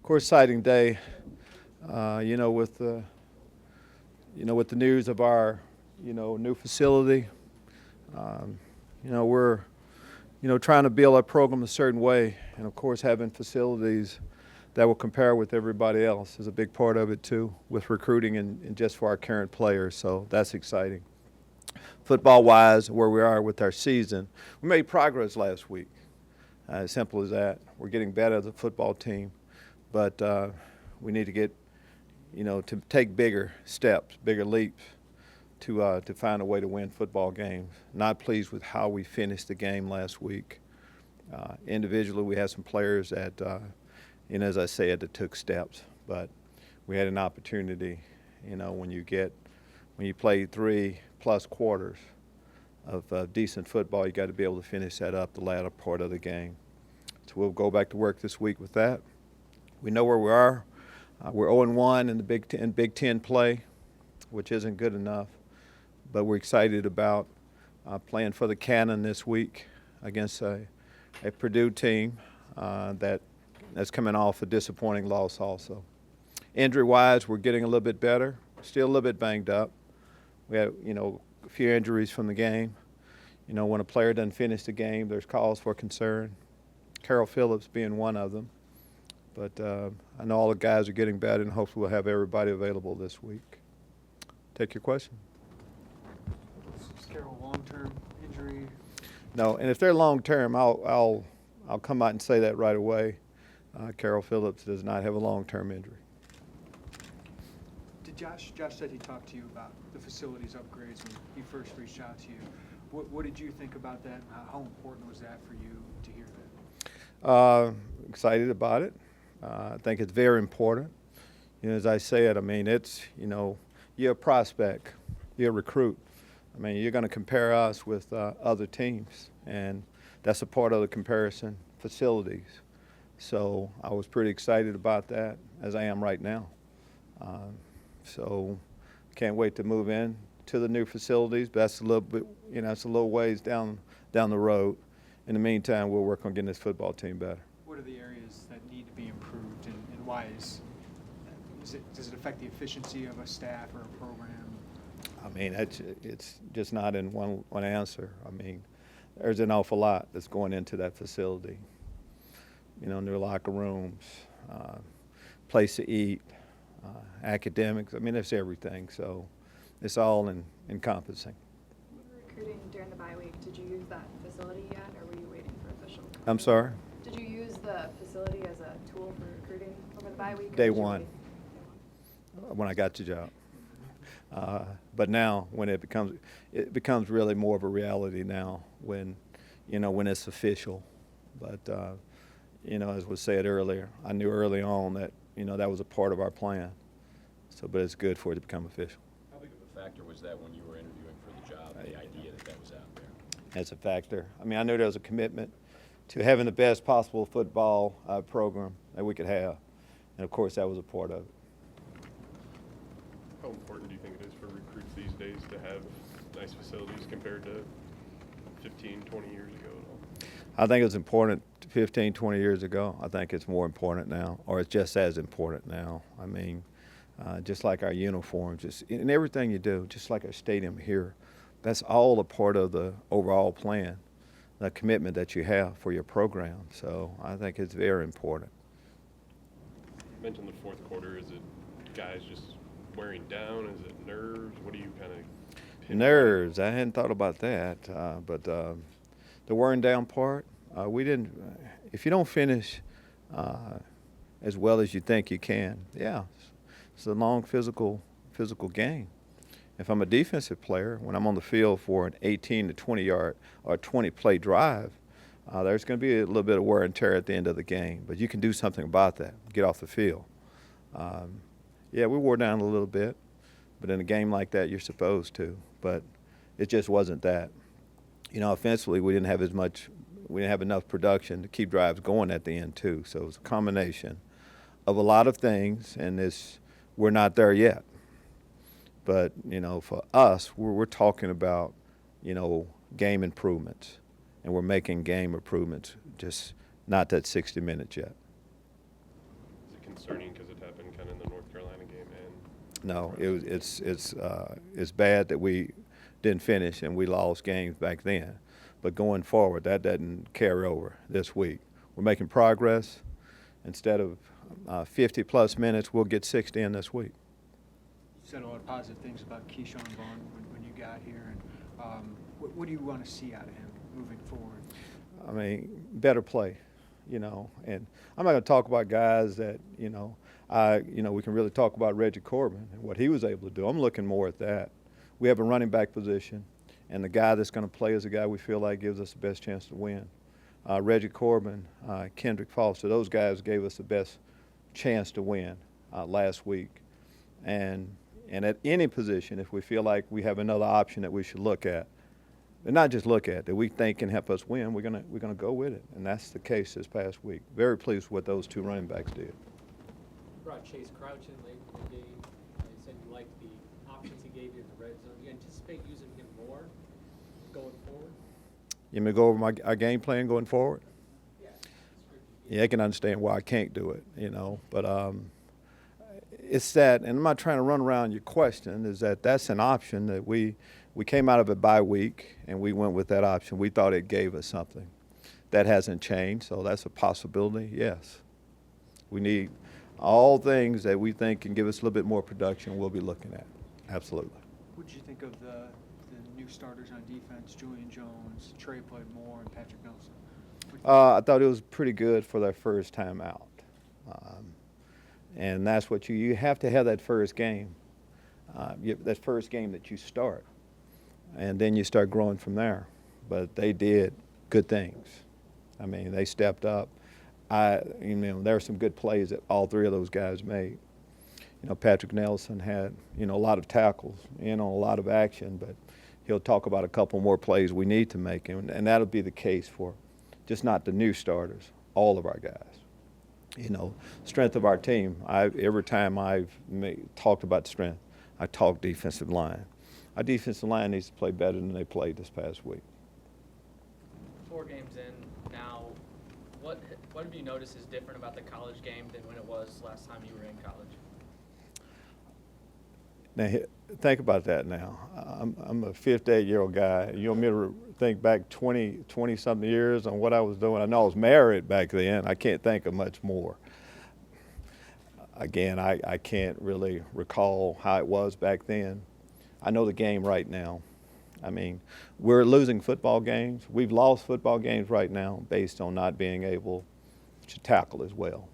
Of course, exciting day. With the news of our, new facility. Um, we're, trying to build our program a certain way, and of course, having facilities that will compare with everybody else is a big part of it too, with recruiting and just for our current players. So that's exciting. Football-wise, where we are with our season, we made progress last week. As simple as that. We're getting better as a football team, but we need to get, to take bigger steps, bigger leaps to find a way to win football games. Not pleased with how we finished the game last week. Individually, we had some players that, as I said, that took steps, but we had an opportunity. When you play 3+ quarters of decent football, you got to be able to finish that up the latter part of the game. So we'll go back to work this week with that. We know where we are. We're 0-1 in the Big Ten play, which isn't good enough. But we're excited about playing for the Cannon this week against a Purdue team that's coming off a disappointing loss also. Injury-wise, we're getting a little bit better. Still a little bit banged up. We have, a few injuries from the game. When a player doesn't finish the game, there's cause for concern. Carol Phillips being one of them. But I know all the guys are getting better, and hopefully we'll have everybody available this week. Take your question. Is Carol long-term injury? No, and if they're long-term, I'll come out and say that right away. Carol Phillips does not have a long-term injury. Did Josh said he talked to you about the facilities upgrades when he first reached out to you. What did you think about that? How important was that for you to hear that? Excited about it. I think it's very important. As I said, it's, you're a prospect, you're a recruit. You're going to compare us with other teams, and that's a part of the comparison, facilities. So I was pretty excited about that, as I am right now. So can't wait to move in to the new facilities, but that's a little bit, it's a little ways down the road. In the meantime, we'll work on getting this football team better. What are the areas that need to be improved, and why does it affect the efficiency of a staff or a program? It's just not in one answer. There's an awful lot that's going into that facility. New locker rooms, place to eat, academics. There's everything. So it's all encompassing. Recruiting during the bye week, did you use that facility yet, or were you waiting for official? I'm sorry? Did you use the facility as a tool for recruiting over the bye week? Day one, when I got the job. But now, when it becomes really more of a reality now when it's official. But as was said earlier, I knew early on that that was a part of our plan. So, but it's good for it to become official. How big of a factor was that when you were interviewing for the job? The idea that was out there. That's a factor. I knew there was a commitment to having the best possible football program that we could have, and of course that was a part of it. How important do you think it is for recruits these days to have nice facilities compared to 15, 20 years ago at all? I think it was important 15, 20 years ago. I think it's more important now, or it's just as important now. Just like our uniforms, just in everything you do, just like our stadium here, that's all a part of the overall plan, the commitment that you have for your program. So I think it's very important. You mentioned the fourth quarter. Is it guys just wearing down? Is it nerves? What do you kind of? Nerves. I hadn't thought about that, but the wearing down part, we didn't. If you don't finish as well as you think you can, it's a long physical game. If I'm a defensive player, when I'm on the field for an 18 to 20 yard or 20 play drive, there's going to be a little bit of wear and tear at the end of the game. But you can do something about that. Get off the field. We wore down a little bit, but in a game like that, you're supposed to. But it just wasn't that. Offensively, we didn't have enough production to keep drives going at the end too. So it was a combination of a lot of things, and we're not there yet. But for us, we're talking about game improvements, and we're making game improvements, just not that 60 minutes yet. Is it concerning because it happened kind of in the North Carolina game and No, it's bad that we didn't finish and we lost games back then. But going forward, that doesn't carry over this week. We're making progress. Instead of 50-plus minutes, we'll get 60 in this week. You said a lot of positive things about Keyshawn Vaughn when you got here. And what do you want to see out of him moving forward? I mean, better play, and I'm not going to talk about guys that, we can really talk about Reggie Corbin and what he was able to do. I'm looking more at that. We have a running back position, and the guy that's going to play is the guy we feel like gives us the best chance to win. Reggie Corbin, Kendrick Foster, those guys gave us the best chance to win last week. And at any position, if we feel like we have another option that we should look at, and not just look at, that we think can help us win, we're gonna go with it. And that's the case this past week. Very pleased with what those two running backs did. Brought Chase Crouch in late in the game. You said you liked the options he gave you in the red zone. Do you anticipate using him more going forward? You want me to go over our game plan going forward? Yeah. Yeah, I can understand why I can't do it, but it's that, and I'm not trying to run around your question, is that's an option that we came out of a bye week and we went with that option. We thought it gave us something. That hasn't changed, so that's a possibility, yes. We need all things that we think can give us a little bit more production we'll be looking at, absolutely. What did you think of the new starters on defense, Julian Jones, Trey played more, and Patrick Nelson? I thought it was pretty good for their first time out. And that's what you have to have that first game, that first game that you start. And then you start growing from there. But they did good things. I mean, they stepped up. There were some good plays that all three of those guys made. Patrick Nelson had, a lot of tackles, a lot of action, but he'll talk about a couple more plays we need to make, and that'll be the case for just not the new starters, all of our guys. Strength of our team. Every time I've talked about strength, I talk defensive line. Our defensive line needs to play better than they played this past week. 4 games in now, what have you noticed is different about the college game than when it was last time you were in college? Now, think about that now. I'm a 58-year-old guy. You want me to think back 20-something years on what I was doing? I know I was married back then. I can't think of much more. Again, I can't really recall how it was back then. I know the game right now. I mean, we're losing football games. We've lost football games right now based on not being able to tackle as well,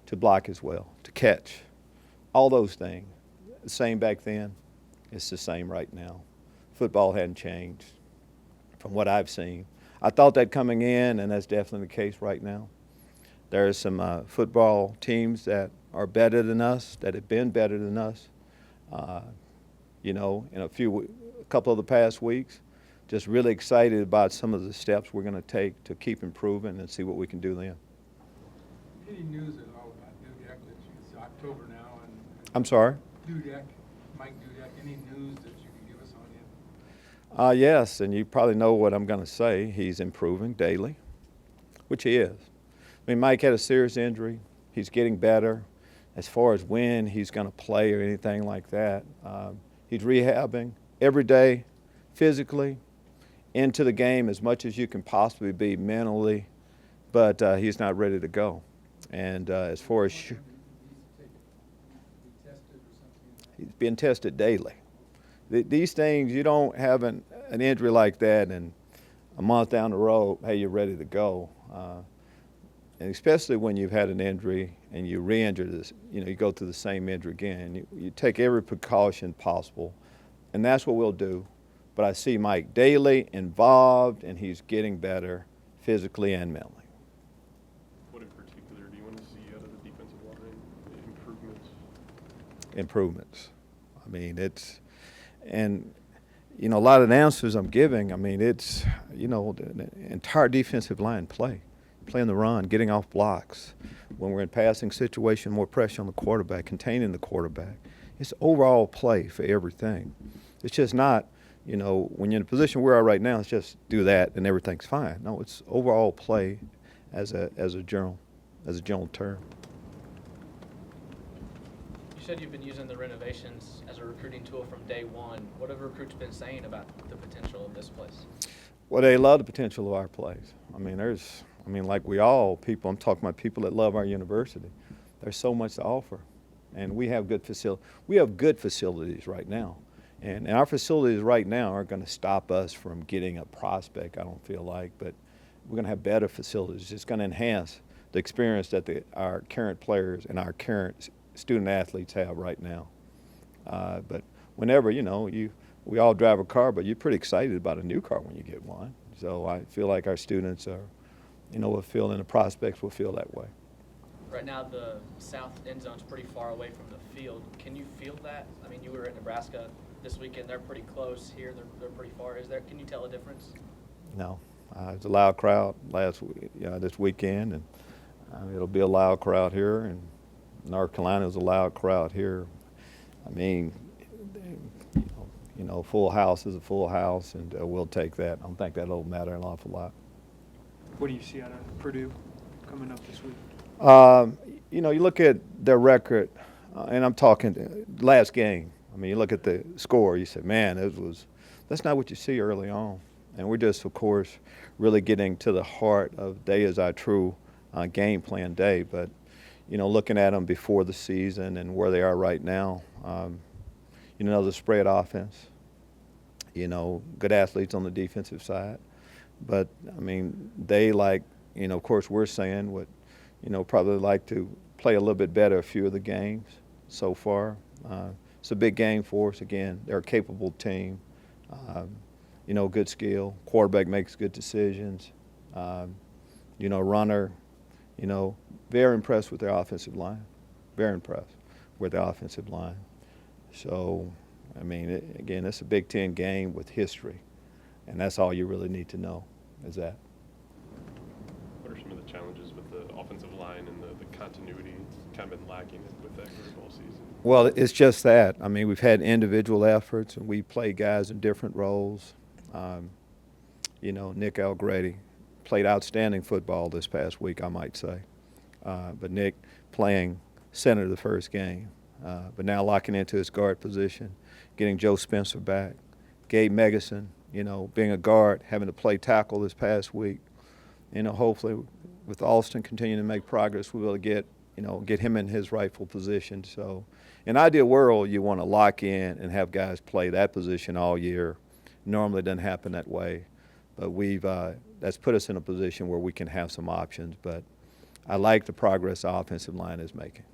to block as well, to catch, all those things. The same back then, it's the same right now. Football hadn't changed from what I've seen. I thought that coming in, and that's definitely the case right now. There are some football teams that are better than us, that have been better than us, in a couple of the past weeks. Just really excited about some of the steps we're going to take to keep improving and see what we can do then. Any news at all about Dudek? It's October now, and I'm sorry? Dudek, Mike Dudek. Any news that you can give us on him? Yes, and you probably know what I'm going to say. He's improving daily, which he is. I mean, Mike had a serious injury. He's getting better. As far as when he's going to play or anything like that, he's rehabbing every day, physically, into the game as much as you can possibly be mentally, but he's not ready to go. And as far as he's being tested daily. These things, you don't have an injury like that and a month down the road, hey, you're ready to go. And especially when you've had an injury and you re-injure this, you go through the same injury again. You take every precaution possible, and that's what we'll do. But I see Mike daily involved, and he's getting better physically and mentally. what in particular do you want to see out of the defensive line? Improvements? Improvements. I mean, a lot of the answers I'm giving, I mean, it's, the entire defensive line playing the run, getting off blocks. When we're in passing situation, more pressure on the quarterback, containing the quarterback. It's overall play for everything. It's just not, when you're in a position where we are right now, it's just do that and everything's fine. No, it's overall play as a general term. You said you've been using the renovations as a recruiting tool from day one. What have recruits been saying about the potential of this place? Well, they love the potential of our place. I mean, like I'm talking about people that love our university. There's so much to offer, and we have good facilities right now. And our facilities right now aren't going to stop us from getting a prospect, I don't feel like, but we're going to have better facilities. It's going to enhance the experience that our current players and our current student athletes have right now. But whenever, we all drive a car, but you're pretty excited about a new car when you get one. So I feel like our students are, will feel, and the prospects will feel that way. Right now, the south end zone's pretty far away from the field. Can you feel that? I mean, you were in Nebraska this weekend. They're pretty close. Here, they're pretty far. Can you tell a difference? No. It's a loud crowd this weekend, and it'll be a loud crowd here. And North Carolina is a loud crowd here. I mean, full house is a full house, and we'll take that. I don't think that'll matter an awful lot. What do you see out of Purdue coming up this week? You look at their record, and I'm talking last game. I mean, you look at the score, you say, man, that's not what you see early on. And we're just, of course, really getting to the heart of day is our true game plan day. But, looking at them before the season and where they are right now, the spread offense, good athletes on the defensive side. But, I mean, they of course, we're saying what, probably like to play a little bit better a few of the games so far. It's a big game for us. Again, they're a capable team. Good skill. Quarterback makes good decisions. Runner. Very impressed with their offensive line. Very impressed with their offensive line. So, I mean, again, it's a Big Ten game with history, and that's all you really need to know is that. What are some of the challenges with the offensive line and the continuity? It's kind of been lacking with that group all season. Well, it's just that. I mean, we've had individual efforts, and we play guys in different roles. Nick Algrady played outstanding football this past week, I might say. But Nick playing center the first game, but now locking into his guard position, getting Joe Spencer back. Gabe Megason, being a guard, having to play tackle this past week. Hopefully with Alston continuing to make progress, we'll be able to get him in his rightful position. So in an ideal world, you want to lock in and have guys play that position all year. Normally it doesn't happen that way, but that's put us in a position where we can have some options. But I like the progress the offensive line is making.